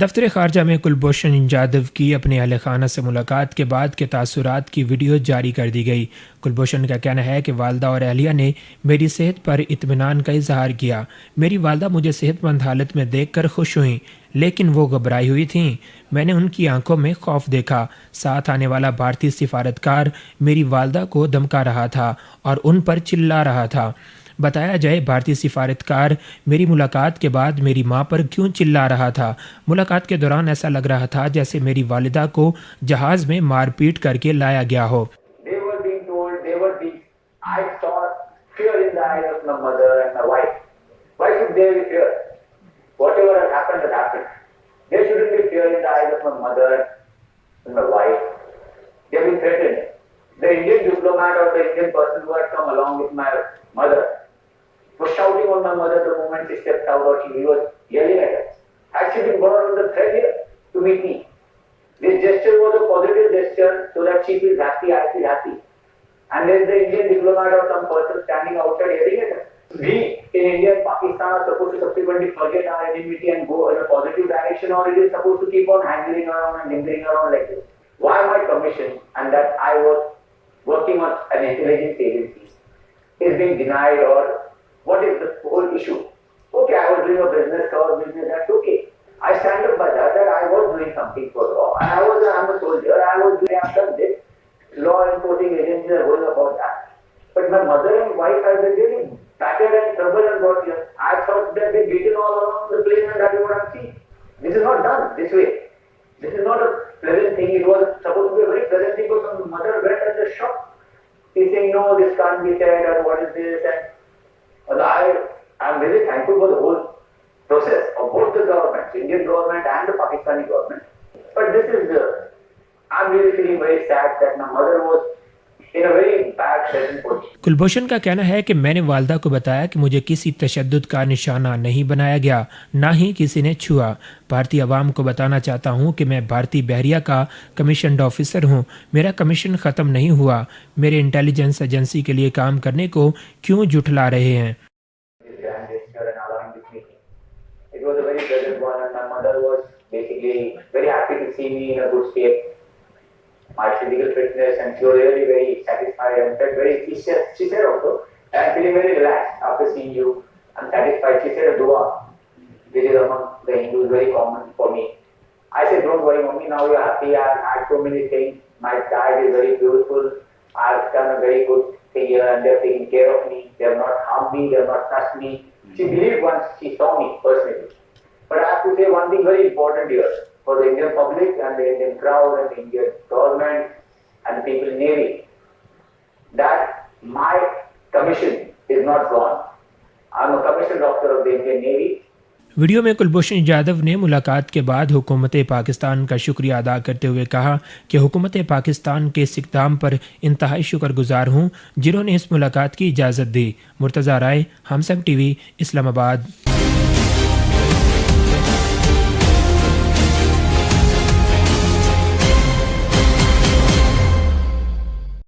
दफ्तर खारजा में कुलभूषण जाधव की अपने अहल खाना से मुलाकात के बाद के तासुरात की वीडियो जारी कर दी गई। कुलभूषण का कहना है कि वालदा और अहलिया ने मेरी सेहत पर इत्मीनान का इजहार किया। मेरी वालदा मुझे सेहतमंद हालत में देखकर खुश हुई, लेकिन वो घबराई हुई थीं। मैंने उनकी आंखों में खौफ देखा। साथ आने वाला भारतीय सिफारतकार मेरी वालदा को धमका रहा था और उन पर चिल्ला रहा था। बताया जाए, भारतीय सिफारतकार मेरी मुलाकात के बाद मेरी मां पर क्यों चिल्ला रहा था। मुलाकात के दौरान ऐसा लग रहा था जैसे मेरी वालिदा को जहाज में मारपीट करके लाया गया हो। Was shouting on my mother the moment she stepped out, or he was yelling at her. Had she been brought on the thread here to meet me? This gesture was a positive gesture so that she feels happy, I feel happy. And then the Indian diplomat or some person standing outside yelling at her. We in India and Pakistan are supposed to subsequently forget our enmity and go in a positive direction, or it is supposed to keep on hankering around and lingering around like this. Why my commission and that I was working on an intelligence agency is being denied, or what is the whole issue? Okay, I was doing a business, cover business, that's okay. I stand up by that I was doing something for law. And I'm a soldier, I've done this. Law enforcing agencies are going about that. But my mother and wife have been really battered and troubled and got here. I thought they've been beaten all around the place, and that is what I'm seeing. This is not done this way. This is not a pleasant thing. It was supposed to be a very pleasant thing, but some mother went as a shock. He's saying, no, this can't be said, and what is this? And I'm very thankful for the whole process of both the governments, Indian government and the Pakistani government. But this is, I'm really feeling very sad that my mother was in a very bad present position. Kulbhushan का कहना है कि मैंने वालदा को बताया कि मुझे किसी तशद्दुद का निशाना नहीं बनाया गया, ना ही किसी ने छुआ। भारतीय अवाम को बताना चाहता हूँ कि मैं भारतीय बहरिया का कमीशन्ड ऑफिसर हूँ। मेरा कमीशन ख़त्म नहीं हुआ। मेरे इंटेलिजेंस एजेंसी के लिए काम करने को क्यों जुठला रहे हैं। It was a very pleasant one, and my mother was basically very happy to see me in a good state. My physical fitness, and she was really very satisfied and felt very. She said also, I'm feeling very relaxed after seeing you. I'm satisfied. She said a dua, which is among the Hindus very common for me. I said, don't worry, mommy. Now you're happy. I've had so many things. My diet is very beautiful. I've done a very good thing here, and they're taking care of me. They have not harmed me. They have not touched me. She believed once she saw me personally. But I have to say one thing very important here for the Indian public and the Indian crowd and the Indian government and the people in Navy, that my commission is not gone. I'm a commissioned officer of the Indian Navy. Video में कुलभूषण जाधव ने मुलाकात के बाद हुकूमत पाकिस्तान का शुक्रिया अदा करते हुए कहा कि हुकूमत पाकिस्तान के इस इक़दाम पर इंतहाई शुक्रगुजार हूँ जिन्होंने इस मुलाकात की इजाज़त दी। मुर्तज़ा राय, हमसब टीवी, इस्लामाबाद।